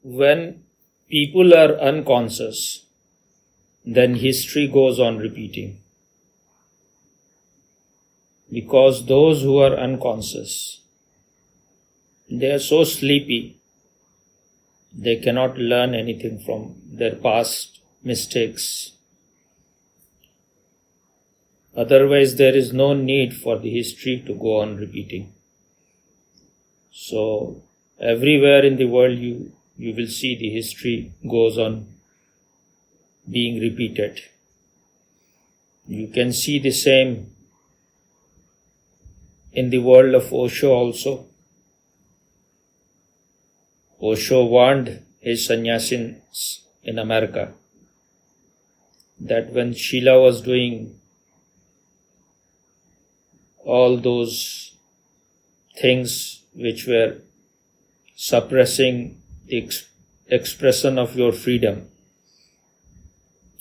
When people are unconscious, then history goes on repeating. Because those who are unconscious, they are so sleepy, they cannot learn anything from their past mistakes. Otherwise, there is no need for the history to go on repeating. So, everywhere in the world you will see the history goes on being repeated. You can see the same in the world of Osho also. Osho warned his sannyasis in America that when Sheila was doing all those things which were suppressing the expression of your freedom,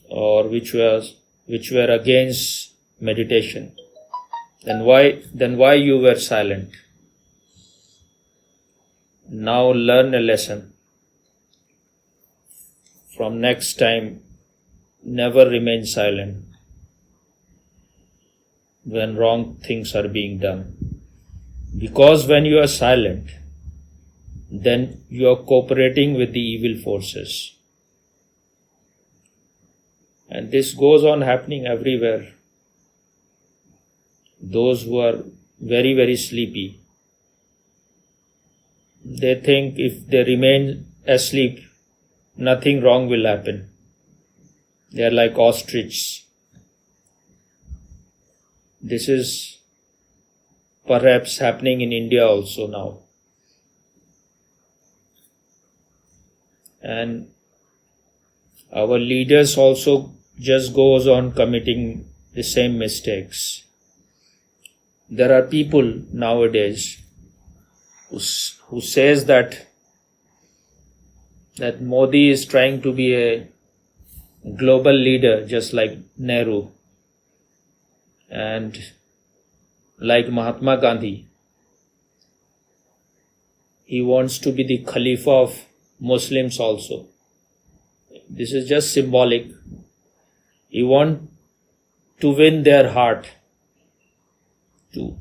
or which were against meditation, then why you were silent? Now learn a lesson. From next time, never remain silent when wrong things are being done. Because when you are silent, then you are cooperating with the evil forces. And this goes on happening everywhere. Those who are very, very sleepy, they think if they remain asleep, nothing wrong will happen. They are like ostrich. This is perhaps happening in India also now. And our leaders also just goes on committing the same mistakes. There are people nowadays who says that Modi is trying to be a global leader just like Nehru and like Mahatma Gandhi. He wants to be the Khalifa of Muslims also. This is just symbolic. He wants to win their heart too.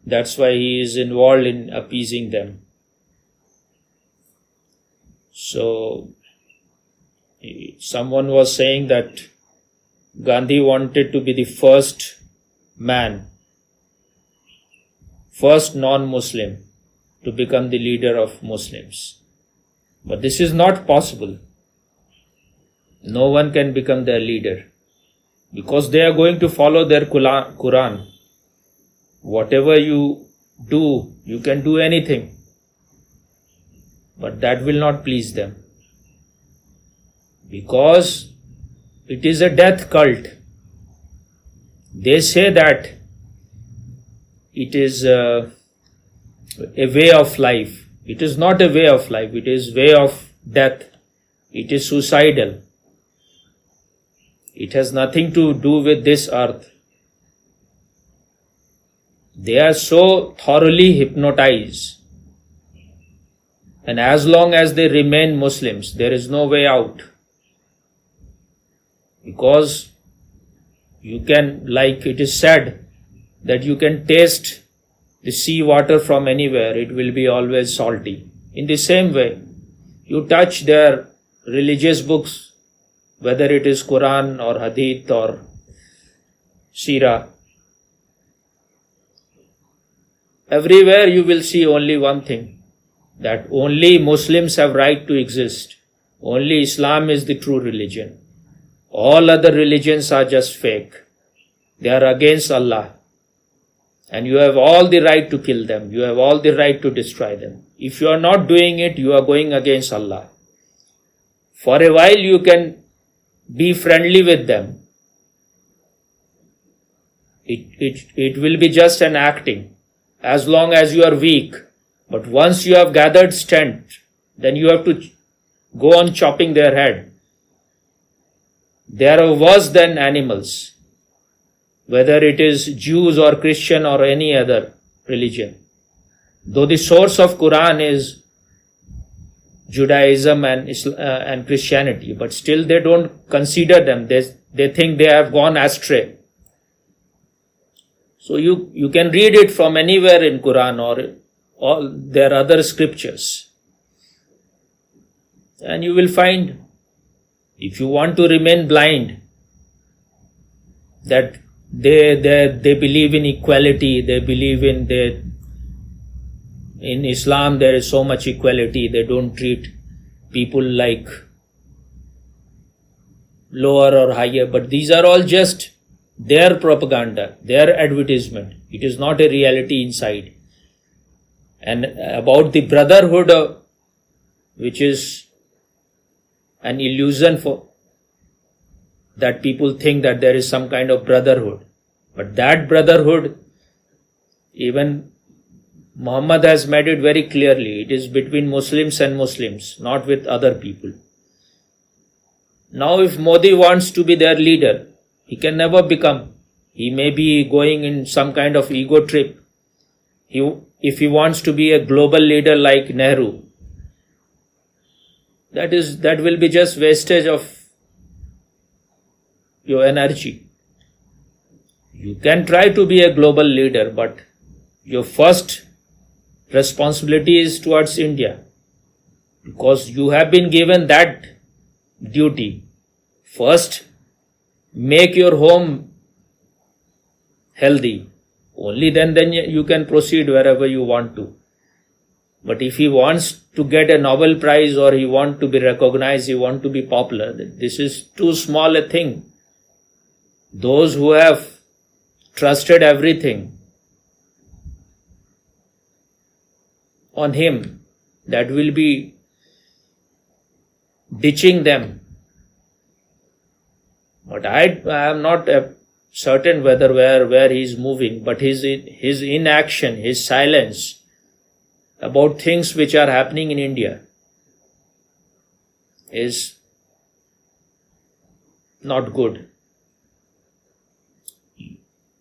That's why he is involved in appeasing them. So, someone was saying that Gandhi wanted to be the first man, first non-Muslim to become the leader of Muslims. But this is not possible. No one can become their leader because they are going to follow their Quran. Whatever you do, you can do anything, but that will not please them because it is a death cult. They say that it is a way of life. It is not a way of life. It is way of death. It is suicidal. It has nothing to do with this earth. They are so thoroughly hypnotized. And as long as they remain Muslims, there is no way out. Because you can, like it is said, that you can taste the sea water from anywhere, it will be always salty. In the same way, you touch their religious books, whether it is Quran or Hadith or Sirah, everywhere you will see only one thing, that only Muslims have right to exist. Only Islam is the true religion. All other religions are just fake. They are against Allah. And you have all the right to kill them. You have all the right to destroy them. If you are not doing it, you are going against Allah. For a while you can be friendly with them. It will be just an acting. As long as you are weak. But once you have gathered strength, then you have to go on chopping their head. They are worse than animals, whether it is Jews or Christian or any other religion. Though the source of Quran is Judaism and Christianity, but still they don't consider them. They think they have gone astray. So you can read it from anywhere in Quran or all their other scriptures, and you will find, if you want to remain blind, that they believe in equality, they believe in Islam there is so much equality, they don't treat people like lower or higher, but these are all just their propaganda, their advertisement. It is not a reality inside. And about the brotherhood, which is an illusion for that people think that there is some kind of brotherhood. But that brotherhood, even Muhammad has made it very clearly, it is between Muslims and Muslims, not with other people. Now if Modi wants to be their leader, he can never become. He may be going in some kind of ego trip. If he wants to be a global leader like Nehru, that will be just wastage of your energy. You can try to be a global leader, but your first responsibility is towards India, because you have been given that duty. First, make your home healthy. Only then you can proceed wherever you want to. But if he wants to get a Nobel Prize, or he wants to be recognized, he wants to be popular, this is too small a thing. Those who have trusted everything on him, that will be ditching them. But I am not certain where he is moving, but his inaction, his silence about things which are happening in India is not good.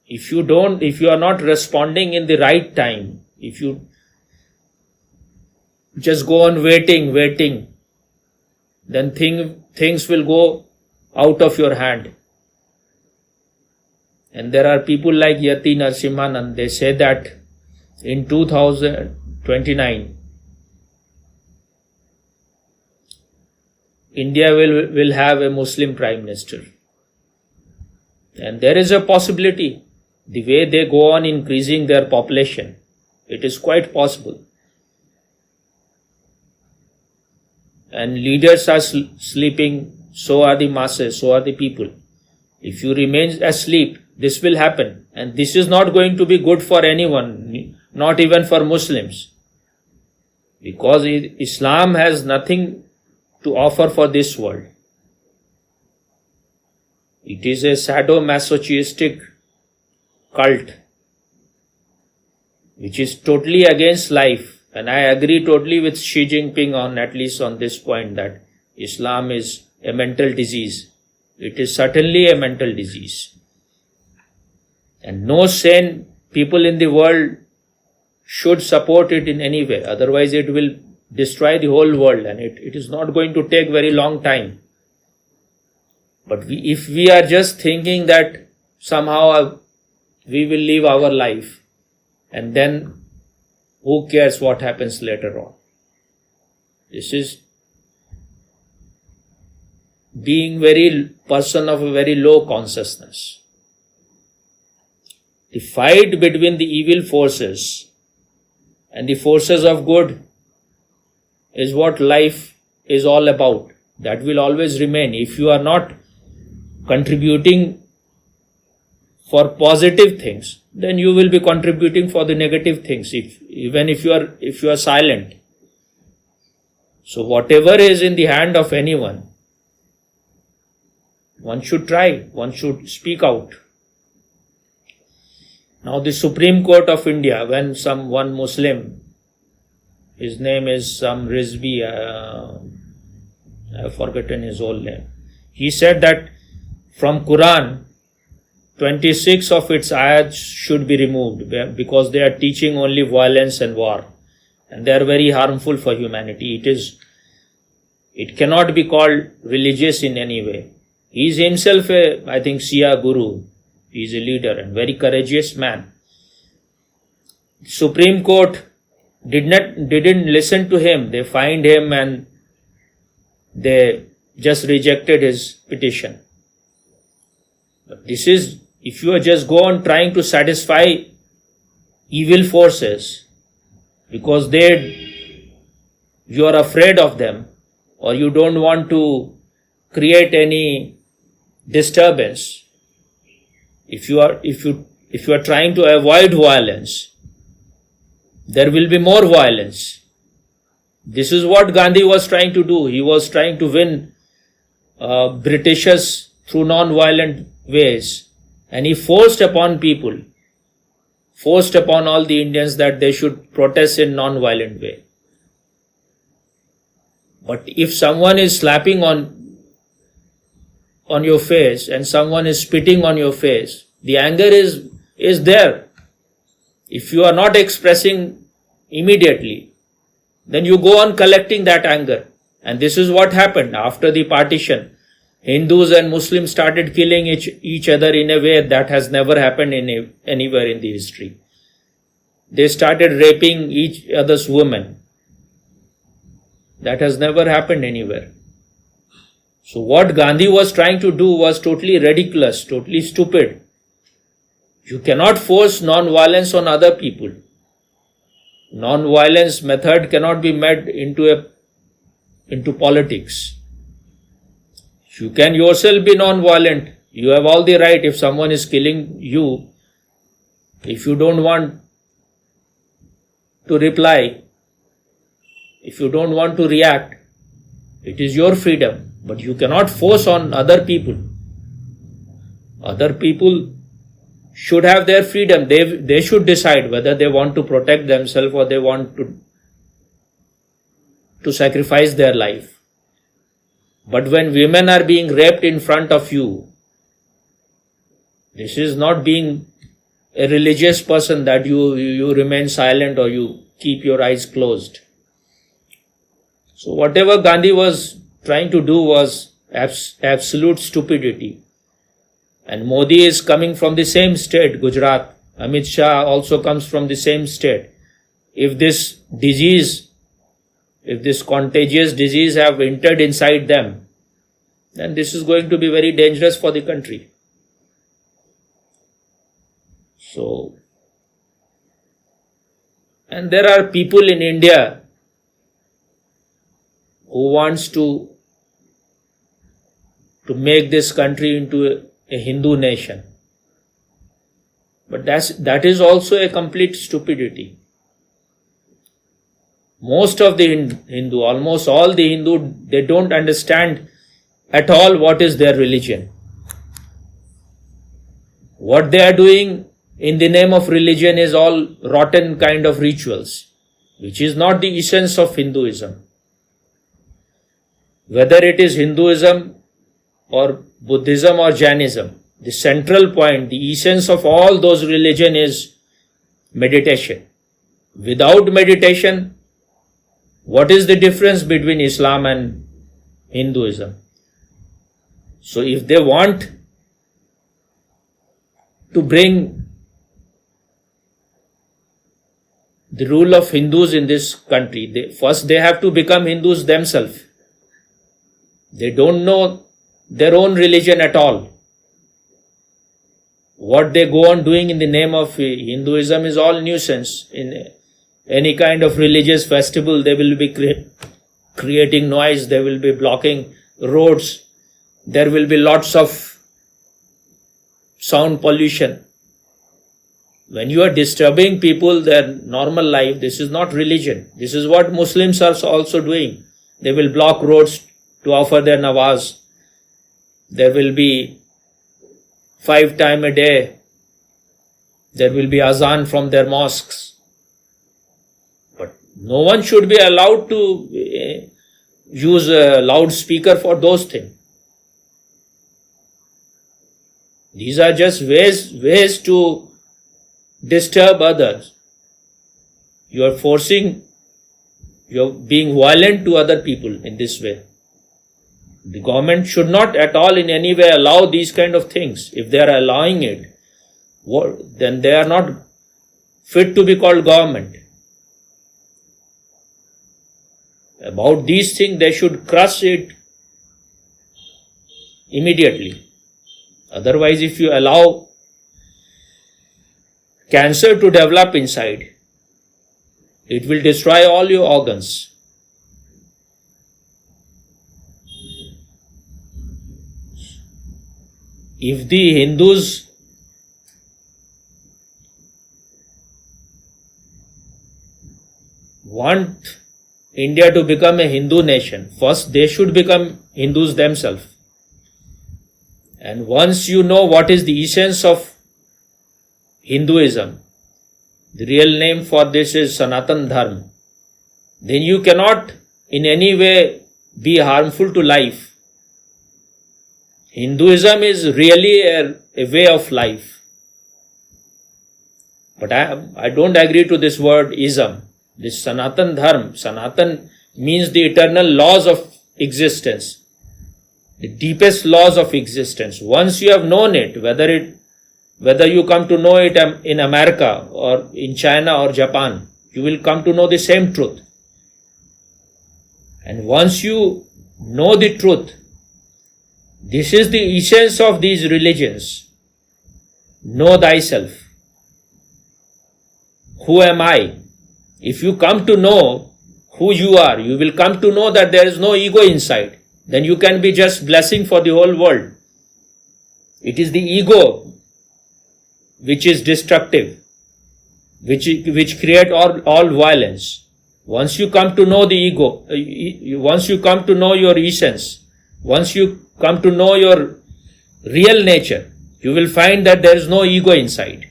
If you are not responding in the right time, if you just go on waiting, then things will go out of your hand. And there are people like Yati Narasimhan, they say that in 2029, India will have a Muslim Prime Minister. And there is a possibility, the way they go on increasing their population, it is quite possible. And leaders are sleeping, so are the masses, so are the people. If you remain asleep, this will happen. And this is not going to be good for anyone, not even for Muslims. Because Islam has nothing to offer for this world. It is a sadomasochistic cult which is totally against life. And I agree totally with Xi Jinping at least on this point, that Islam is a mental disease. It is certainly a mental disease. And no sane people in the world should support it in any way. Otherwise it will destroy the whole world, and it is not going to take very long time. But if we are just thinking that somehow we will live our life, and then who cares what happens later on? This is being person of a very low consciousness. The fight between the evil forces and the forces of good is what life is all about. That will always remain. If you are not contributing for positive things, then you will be contributing for the negative things, even if you are silent. So whatever is in the hand of anyone, one should try, one should speak out. Now the Supreme Court of India, when one Muslim, his name is some Rizvi, I have forgotten his whole name, he said that from Quran, 26 of its ayats should be removed because they are teaching only violence and war, and they are very harmful for humanity. It is It cannot be called religious in any way. He is himself a, I think, Shia guru. He is a leader and very courageous man. Supreme Court didn't listen to him. They fined him and they just rejected his petition. But this is, if you just go on trying to satisfy evil forces because you are afraid of them, or you don't want to create any disturbance, if you are trying to avoid violence, there will be more violence. This is what Gandhi was trying to do. He was trying to win Britishers through non-violent ways, and he forced upon people, forced upon all the Indians that they should protest in non-violent way. But if someone is slapping on your face and someone is spitting on your face, the anger is there. If you are not expressing immediately, then you go on collecting that anger. And this is what happened after the partition. Hindus and Muslims started killing each other in a way that has never happened anywhere in the history. They started raping each other's women. That has never happened anywhere. So what Gandhi was trying to do was totally ridiculous, totally stupid. You cannot force non-violence on other people. Non-violence method cannot be made into politics. You can yourself be non-violent. You have all the right. If someone is killing you, if you don't want to reply, if you don't want to react, it is your freedom. But you cannot force on other people. Other people should have their freedom. They should decide whether they want to protect themselves or they want to sacrifice their life. But when women are being raped in front of you, this is not being a religious person that you remain silent or you keep your eyes closed. So whatever Gandhi was trying to do was absolute stupidity. And Modi is coming from the same state, Gujarat. Amit Shah also comes from the same state. If this contagious disease have entered inside them, then this is going to be very dangerous for the country. So, and there are people in India who wants to make this country into a Hindu nation. But that is also a complete stupidity. Most of the Hindu, almost all the Hindu, they don't understand at all what is their religion. What they are doing in the name of religion is all rotten kind of rituals, which is not the essence of Hinduism. Whether it is Hinduism or Buddhism or Jainism, the central point, the essence of all those religion is meditation. Without meditation, what is the difference between Islam and Hinduism? So if they want to bring the rule of Hindus in this country, first they have to become Hindus themselves. They don't know their own religion at all. What they go on doing in the name of Hinduism is all nuisance. In any kind of religious festival, they will be creating noise, they will be blocking roads, there will be lots of sound pollution. When you are disturbing people, their normal life, this is not religion. This is what Muslims are also doing. They will block roads to offer their nawaz. There will be 5 times a day, there will be azan from their mosques. But no one should be allowed to use a loudspeaker for those things. These are just ways to disturb others. You are being violent to other people in this way. The government should not at all in any way allow these kind of things. If they are allowing it, then they are not fit to be called government. About these things, they should crush it immediately. Otherwise, if you allow cancer to develop inside, it will destroy all your organs. If the Hindus want India to become a Hindu nation, first they should become Hindus themselves. And once you know what is the essence of Hinduism, the real name for this is Sanatan Dharma, then you cannot in any way be harmful to life. Hinduism is really a way of life. But I don't agree to this word ism. This Sanatan Dharma, Sanatan means the eternal laws of existence, the deepest laws of existence. Once you have known it, whether you come to know it in America or in China or Japan, you will come to know the same truth. And once you know the truth, this is the essence of these religions. Know thyself. Who am I? If you come to know who you are, you will come to know that there is no ego inside. Then you can be just blessing for the whole world. It is the ego which is destructive, which create all violence. Once you come to know the ego, once you come to know your essence, once you come to know your real nature, you will find that there is no ego inside.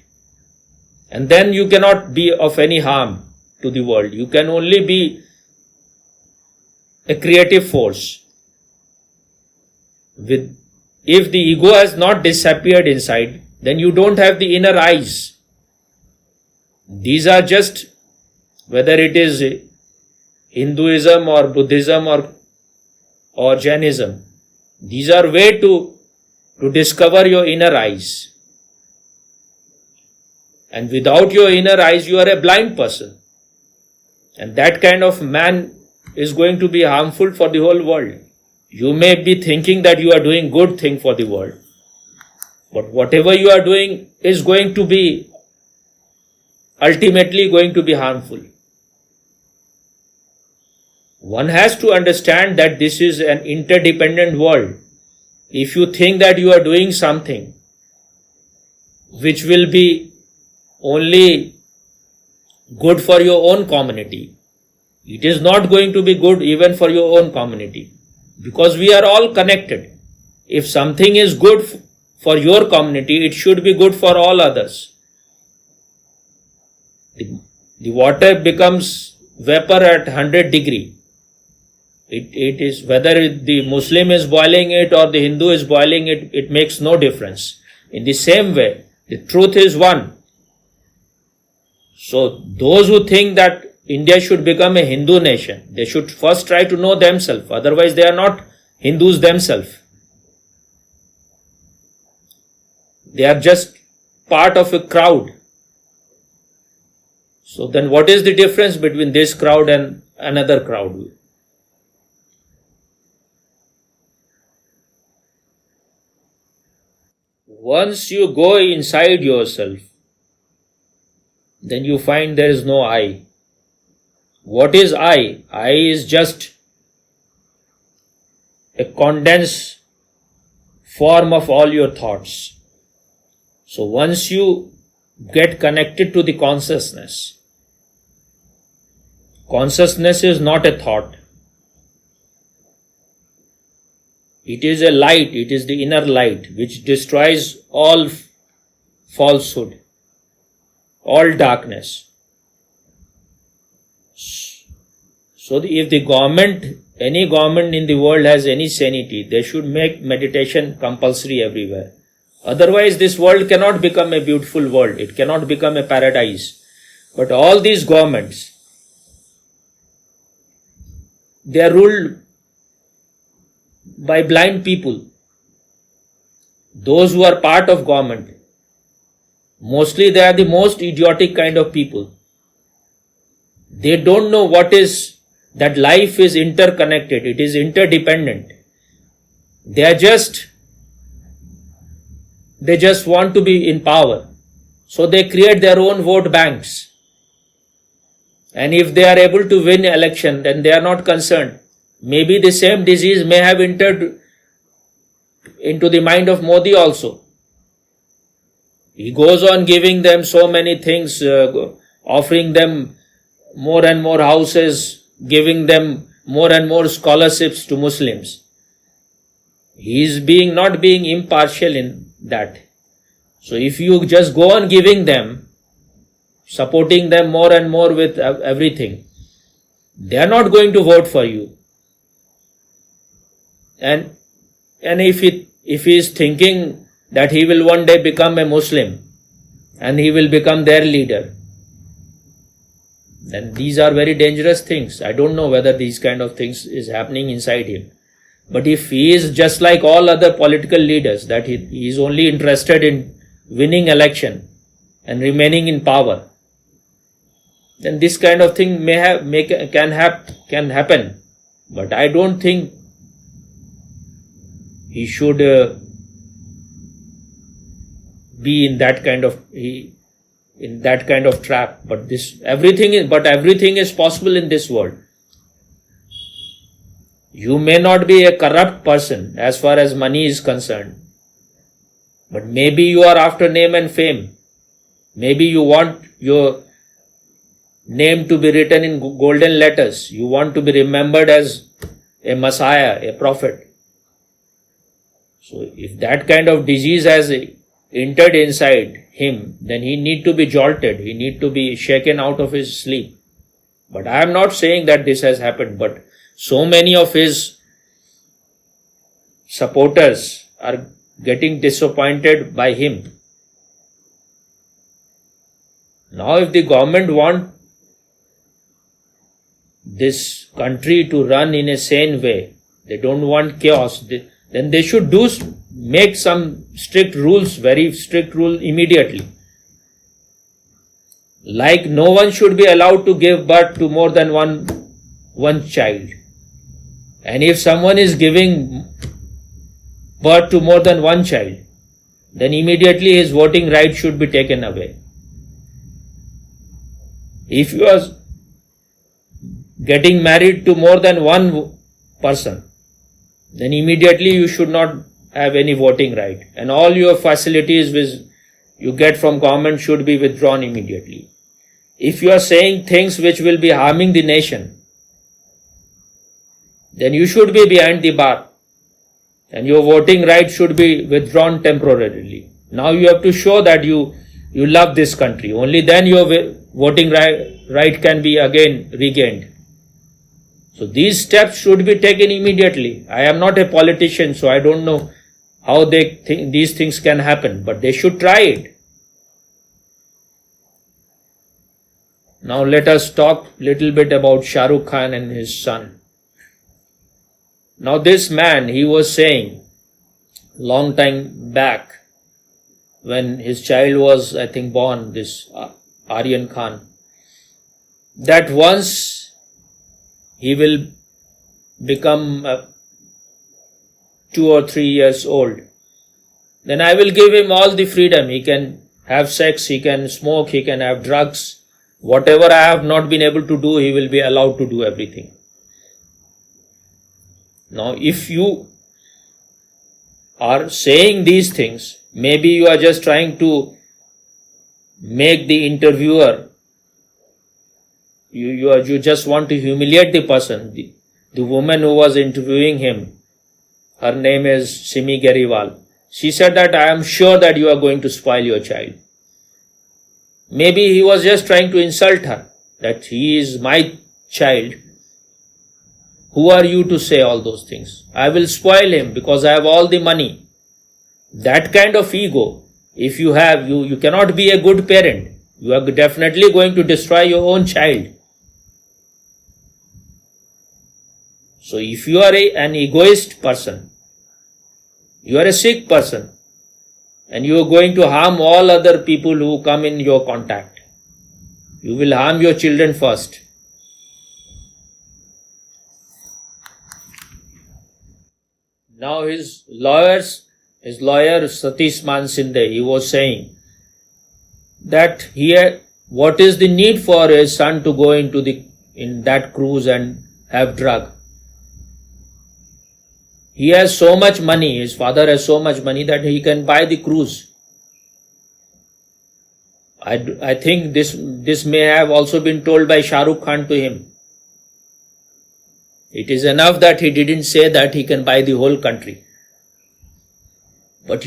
And then you cannot be of any harm to the world. You can only be a creative force. If the ego has not disappeared inside, then you don't have the inner eyes. These are just, whether it is Hinduism or Buddhism or Jainism, these are way to discover your inner eyes. And without your inner eyes, you are a blind person. And that kind of man is going to be harmful for the whole world. You may be thinking that you are doing good thing for the world, but whatever you are doing is going to be ultimately going to be harmful. One has to understand that this is an interdependent world. If you think that you are doing something which will be only good for your own community, it is not going to be good even for your own community, because we are all connected. If something is good for your community, it should be good for all others. The water becomes vapor at 100 degree. It is, whether the Muslim is boiling it or the Hindu is boiling it, it makes no difference. In the same way, the truth is one. So those who think that India should become a Hindu nation, they should first try to know themselves. Otherwise, they are not Hindus themselves. They are just part of a crowd. So then what is the difference between this crowd and another crowd? Once you go inside yourself, then you find there is no I. What is I? I is just a condensed form of all your thoughts. So once you get connected to the consciousness, consciousness is not a thought. It is a light, it is the inner light which destroys all falsehood, all darkness. So if the government, any government in the world has any sanity, they should make meditation compulsory everywhere. Otherwise, this world cannot become a beautiful world. It cannot become a paradise. But all these governments, they are ruled by blind people. Those who are part of government, mostly they are the most idiotic kind of people. They don't know what is that life is interconnected, it is interdependent. They just want to be in power. So they create their own vote banks. And if they are able to win election, then they are not concerned. Maybe the same disease may have entered into the mind of Modi also. He goes on giving them so many things, offering them more and more houses, giving them more and more scholarships to Muslims. He is not being impartial in that. So if you just go on giving them, supporting them more and more with everything, they are not going to vote for you. And if he is thinking that he will one day become a Muslim and he will become their leader, then these are very dangerous things. I don't know whether these kind of things is happening inside him. But if he is just like all other political leaders, that he is only interested in winning election and remaining in power, then this kind of thing can happen. But I don't think he should be in that kind of trap. But everything is possible in this world. You may not be a corrupt person as far as money is concerned, but maybe you are after name and fame. Maybe you want your name to be written in golden letters. You want to be remembered as a Messiah, a prophet. So if that kind of disease has entered inside him, then he need to be jolted. He need to be shaken out of his sleep. But I am not saying that this has happened, but so many of his supporters are getting disappointed by him. Now if the government want this country to run in a sane way, they don't want chaos, then they should make some strict rules, very strict rule immediately. Like no one should be allowed to give birth to more than one child. And if someone is giving birth to more than one child, then immediately his voting right should be taken away. If you are getting married to more than one person, then immediately you should not have any voting right. And all your facilities which you get from government should be withdrawn immediately. If you are saying things which will be harming the nation, then you should be behind the bar and your voting right should be withdrawn temporarily. Now you have to show that you love this country. Only then your voting right can be again regained. So these steps should be taken immediately. I am not a politician, so I don't know how they think these things can happen, but they should try it. Now let us talk little bit about Shah Rukh Khan and his son. Now this man, he was saying long time back when his child was, I think, born, this Aryan Khan, that once he will become 2 or 3 years old, then I will give him all the freedom. He can have sex, he can smoke, he can have drugs. Whatever I have not been able to do, he will be allowed to do everything. Now, if you are saying these things, maybe you are just trying to make the interviewer, you just want to humiliate the person. The woman who was interviewing him, her name is Simi Gariwal. She said that I am sure that you are going to spoil your child. Maybe he was just trying to insult her, that he is my child. Who are you to say all those things? I will spoil him because I have all the money. That kind of ego, if you have, you cannot be a good parent. You are definitely going to destroy your own child. So if you are an egoist person, You are a sick person and you are going to harm all other people who come in your contact. You will harm your children first. Now his lawyer Satish Mansinde, he was saying that what is the need for his son to go in that cruise and have drug? He has so much money, his father has so much money that he can buy the cruise. I think this may have also been told by Shah Rukh Khan to him. It is enough that he didn't say that he can buy the whole country. But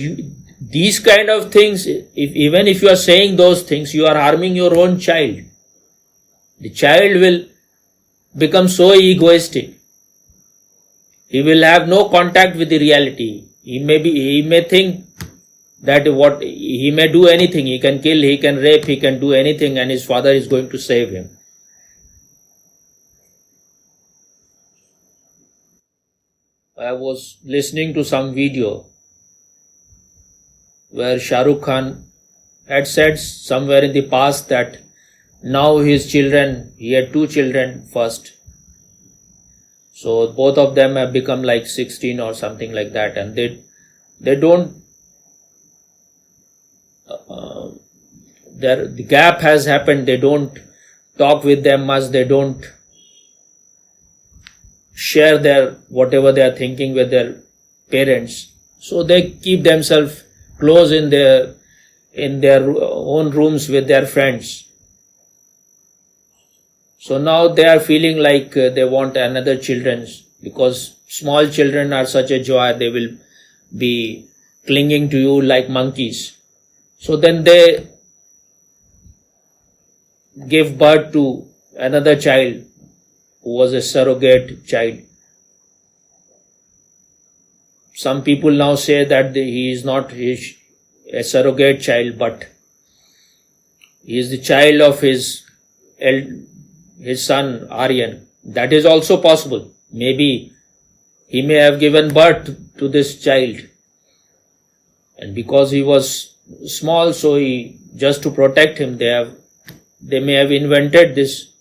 these kind of things, even if you are saying those things, you are harming your own child. The child will become so egoistic. He will have no contact with the reality. He may think that he may do anything. He can kill, he can rape, he can do anything, and his father is going to save him. I was listening to some video where Shah Rukh Khan had said somewhere in the past that now his children, he had 2 children first. So both of them have become like 16 or something like that, and they don't, the gap has happened. They don't talk with them much. They don't share whatever they are thinking with their parents. So they keep themselves close in their own rooms with their friends. So now they are feeling like they want another children, because small children are such a joy. They will be clinging to you like monkeys. So then they give birth to another child who was a surrogate child. Some people now say that he is not a surrogate child, but he is the child of his son Aryan. That is also possible. Maybe he may have given birth to this child, and because he was small, so just to protect him, they may have invented this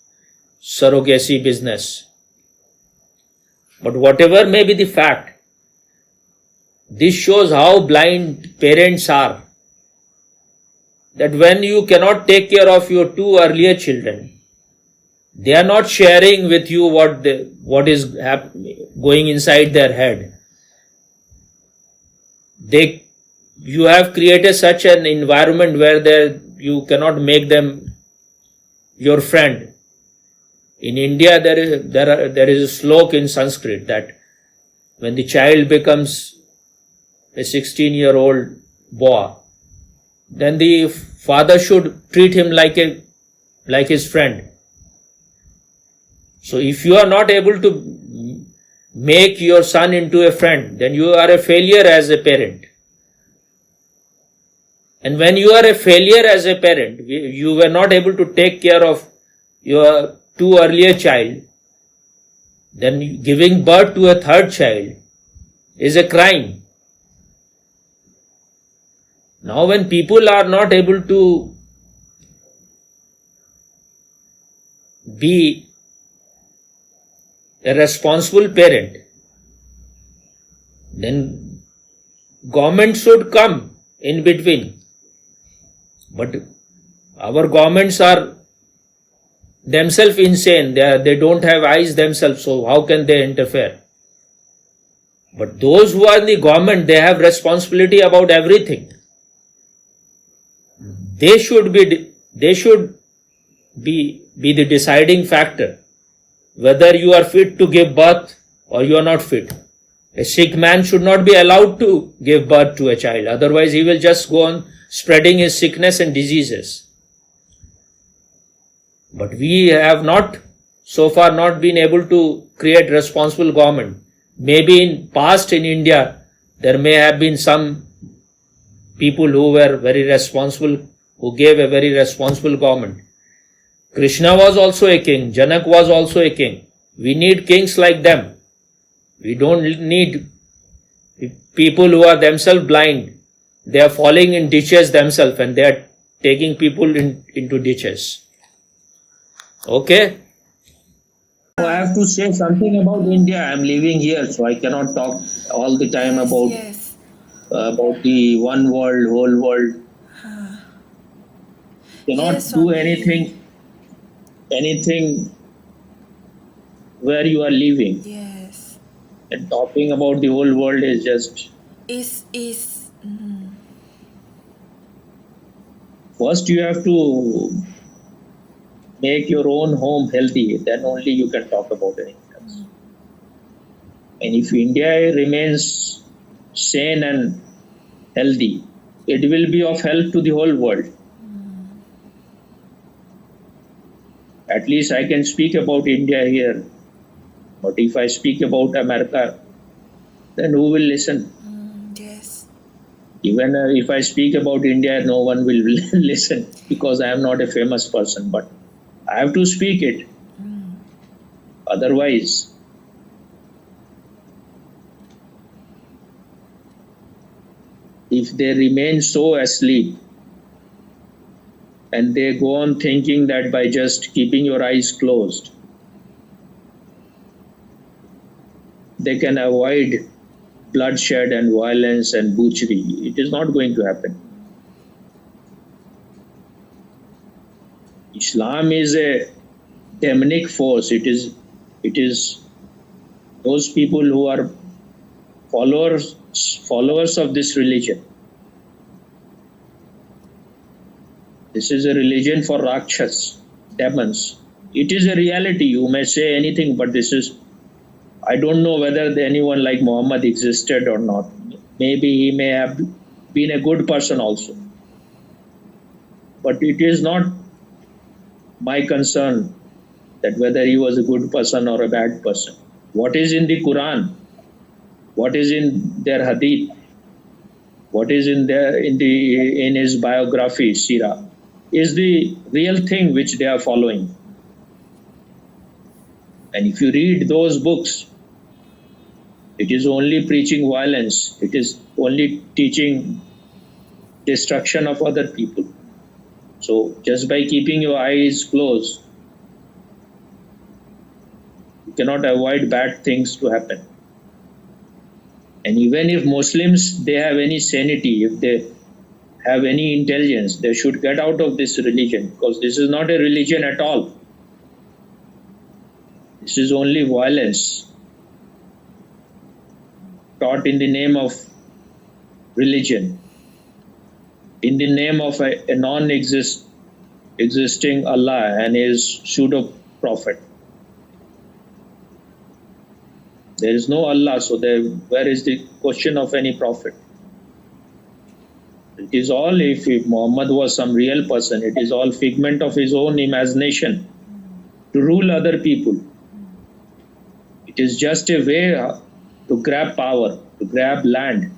surrogacy business. But whatever may be the fact, this shows how blind parents are. That when you cannot take care of your 2 earlier children, they are not sharing with you what is going inside their head. You have created such an environment where you cannot make them your friend. In India, there is a slok in Sanskrit that when the child becomes a 16-year-old boy, then the father should treat him like his friend. So if you are not able to make your son into a friend, then you are a failure as a parent. And when you are a failure as a parent, you were not able to take care of your 2 earlier child, then giving birth to a 3rd child is a crime. Now when people are not able to be a responsible parent, then government should come in between. But our governments are themselves insane. They don't have eyes themselves, so how can they interfere? But those who are in the government, they have responsibility about everything. They should be the deciding factor whether you are fit to give birth or you are not fit. A sick man should not be allowed to give birth to a child, otherwise he will just go on spreading his sickness and diseases. But we have so far not been able to create responsible government. Maybe in past in India, there may have been some people who were very responsible, who gave a very responsible government. Krishna was also a king. Janak was also a king. We need kings like them. We don't need People who are themselves blind, they are falling in ditches themselves and they are taking people into ditches. Okay? I have to say something about India. I'm living here, so I cannot talk all the time Yes. about the one world, whole world. Cannot Yes, do Swami. anything where you are living. Yes. And talking about the whole world is just Is first you have to make your own home healthy. Then only you can talk about anything else. And if India remains sane and healthy, it will be of help to the whole world. At least I can speak about India here. But if I speak about America, then who will listen? yes. Even if I speak about India, no one will listen because I am not a famous person. But I have to speak it. Otherwise, if they remain so asleep and they go on thinking that by just keeping your eyes closed, they can avoid bloodshed and violence and butchery, it is not going to happen. Islam is a demonic force. It is those people who are followers of this religion. This is a religion for Rakshas, demons. It is a reality. You may say anything, but I don't know whether anyone like Muhammad existed or not. Maybe he may have been a good person also. But it is not my concern that whether he was a good person or a bad person. What is in the Quran, what is in their hadith, what is in his biography, Sirah, is the real thing which they are following. And if you read those books, it is only preaching violence. It is only teaching destruction of other people. So just by keeping your eyes closed, you cannot avoid bad things to happen. And even if Muslims, they have any sanity, if they have any intelligence, they should get out of this religion, because this is not a religion at all. This is only violence taught in the name of religion, in the name of a non-existing Allah and his pseudo prophet. There is no Allah, so where is the question of any prophet? It is all, if Muhammad was some real person, it is all figment of his own imagination to rule other people. It is just a way to grab power, to grab land.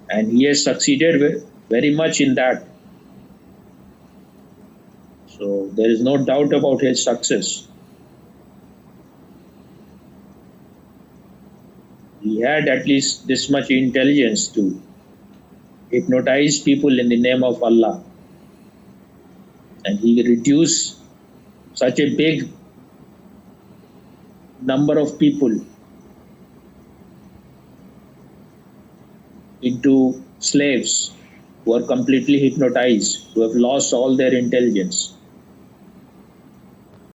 And he has succeeded very much in that. So there is no doubt about his success. He had at least this much intelligence to hypnotize people in the name of Allah. And he reduced such a big number of people into slaves who are completely hypnotized, who have lost all their intelligence.